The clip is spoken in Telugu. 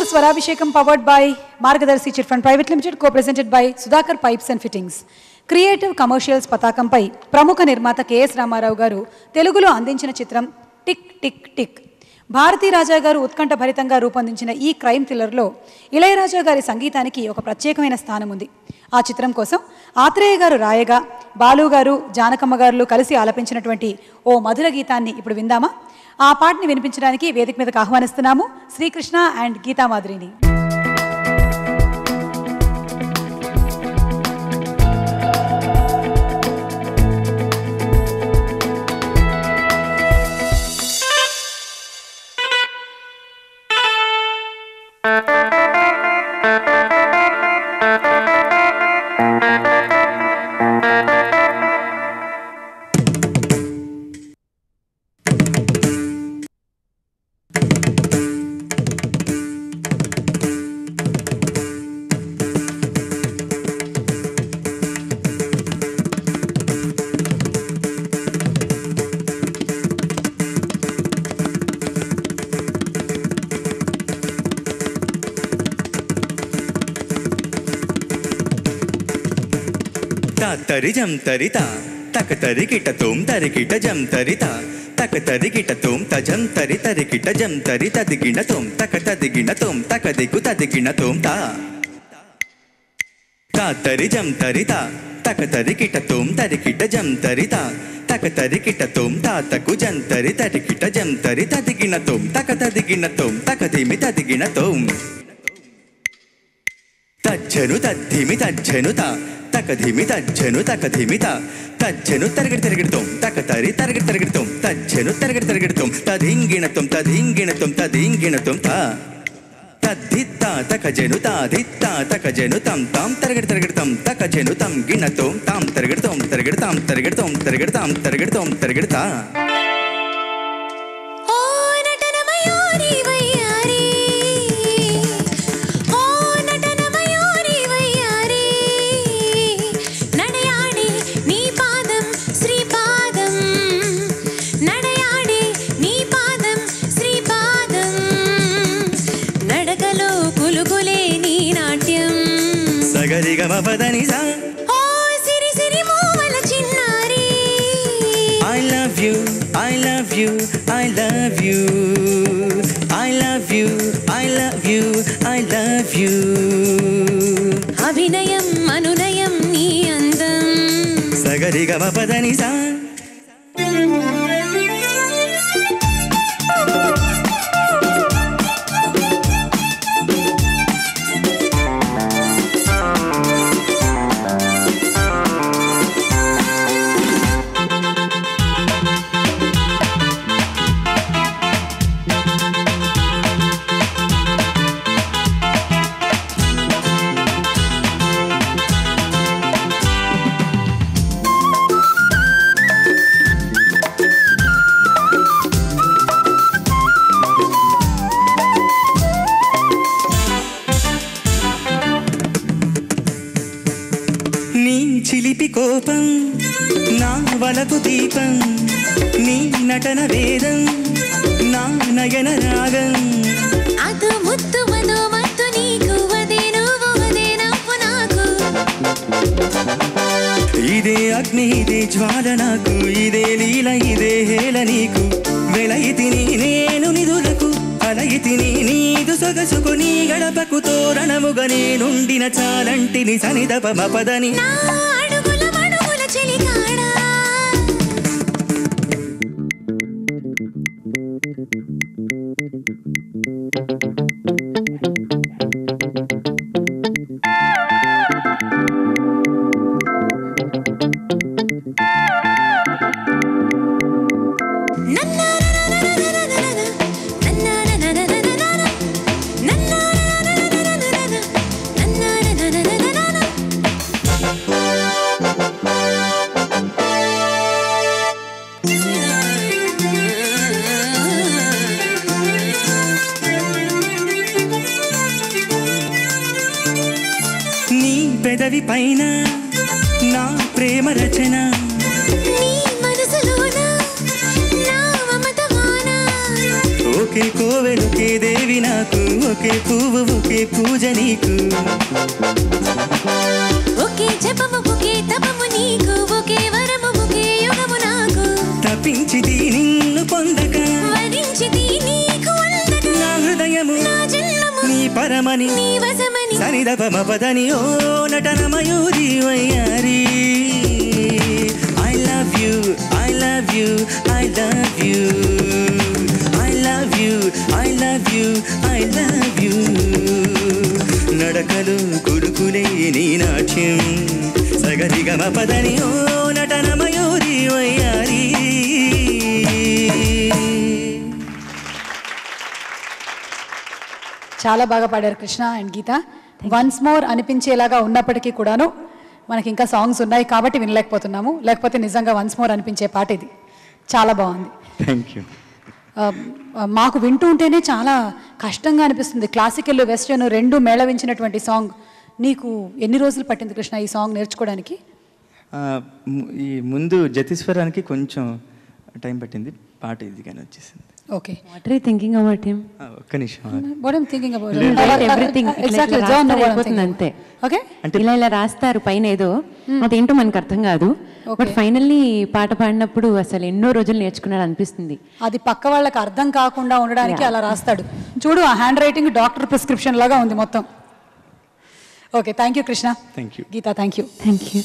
Swarabhishekam powered by Margadarshi Chit Fund Private Limited, co-presented by Sudhakar Pipes and Fittings. Creative commercials పతాకంపై ప్రముఖ నిర్మాత కెఎస్ రామారావు గారు తెలుగులో అందించిన చిత్రం టిక్ టిక్ టిక్. భారతీ రాజా గారు ఉత్కంఠ భరితంగా రూపొందించిన ఈ క్రైమ్ థ్రిల్లర్లో ఇళయరాజా గారి సంగీతానికి ఒక ప్రత్యేకమైన స్థానం ఉంది. ఆ చిత్రం కోసం ఆత్రేయ గారు రాయగా బాలు గారు జానకమ్మ గారు కలిసి ఆలపించినటువంటి ఓ మధుర గీతాన్ని ఇప్పుడు విందామా? ఆ పాటని వినిపించడానికి వేదిక మీదకు ఆహ్వానిస్తున్నాము శ్రీకృష్ణ అండ్ గీతామాధురిని. తరిజం తరిత తక తరికిట తోం తరికిట జం తరిత తక తరికిట తోం తజం తరి తరికిట జం తరి తదిగిణ తోం తక తదిగిణ తోం తక దిగు తదిగిణ తోం తా తరిజం తరిత తక తరికిట తోం తరికిట జం తరిత తక తరికిట తోం తాతకు జం తరి తరికిట జం తరి తదిగిణ తోం తక తదిగిణ తోం తక ధిమి తదిగిణ తోం తజ్జను తద్ధిమి తజ్జను తా తకధిమి తజ్జను తకధిమిత తజ్జను తరగడి తరగడితోం తక తరి తరగడి తరగడితోం తజ్జను తరగడి తరగడితోం తధింగిణతోం తధింగిణతోం తధింగిణతోం తా తద్ధిత్తా తకజను తాధిత్తా తకజను తం తాం తరగడి తరగడితం తకజను తం గిణతోం తాం తరగడితోం తరగడితాం తరగడితోం తరగడితాం తరగడితోం తరగడితా గమపదనిసా ఓ సిరి సిరి మూవల చిన్నారి I love you I love you I love you I love you I love you I love you అభినయం అనునయం నీ అందం సగరి గమపదనిసా చిలిపి కోపం నా వలపు దీపం నీ నటన వేదం నా నయన రాగం అదు ముత్తు మధు మత్తు నీకు వదే నువ్వు వదే నవ్వు నాకు ఇదే అగ్ని ఇదే జ్వాల నాకు ఇదే లీల ఇదే హేళ నీకు వెలయితిని నేను నిధులకు అలయితిని నీదు సొగసుకు నీ గడపకు తోరణముగా నేనుండిన చాలంటిని సనిదప మపదని పెదవి పైన నా ప్రేమ రచన నీ మనసులోన నా మమత వాన ఒకే కోవెలొకే దేవి నాకు, ఒకే పువ్వు ఒకే పూజ నీకు. ఒకే జపము ఒకే తపము నీకు, ఒకే వరము ఒకే యుగము నాకు. తపించిది నిన్ను పొందక, వరించిది నీకు అందక. నా హృదయము నా జన్మము నీ పరమని, నీ వశమని. సనిదపమ పదని ఓ నటన మయూరి వయ్యారి. I love you, I love you, I love you, I love you, I love you, I love you. నడకలు కులుకులే నీ నాట్యం, సగరిగమ పదని ఓ నటన మయూరి వయ్యారి. చాలా బాగా పాడారు Krishna and Geetha. Once more అనిపించేలాగా ఉన్నప్పటికీ కూడాను మనకి ఇంకా సాంగ్స్ ఉన్నాయి కాబట్టి వినలేకపోతున్నాము, లేకపోతే నిజంగా వన్స్ మోర్ అనిపించే పాట ఇది. చాలా బాగుంది. Thank you. మాకు వింటూ ఉంటేనే చాలా కష్టంగా అనిపిస్తుంది. క్లాసికల్ వెస్టర్న్ రెండు మేళవించినటువంటి సాంగ్. నీకు ఎన్ని రోజులు పట్టింది కృష్ణ ఈ సాంగ్ నేర్చుకోవడానికి? ఈ ముందు జతీశ్వరానికి కొంచెం టైం పట్టింది, పాట ఇది కానీ వచ్చేసింది. Okay. What are you thinking about him? ఒక్క నిమిషం. What I'm thinking about Everything exactly ఇట్లా John know what I'm అయిపోతుంది thinking. అంతే. ఓకే. ఇలా రాస్తారు పైన ఏదో, అదేంటో మనకు అర్థం కాదు. బట్ ఫైనల్లీ పాట పాడినప్పుడు అసలు ఎన్నో రోజులు నేర్చుకున్నాడు అనిపిస్తుంది. అది పక్క వాళ్ళకి అర్థం కాకుండా ఉండడానికి అలా రాస్తాడు. చూడు ఆ హ్యాండ్ రైటింగ్ డాక్టర్ ప్రిస్క్రిప్షన్ లాగా ఉంది మొత్తం. Okay, thank you Krishna. Thank you. Geetha, thank you. Thank you.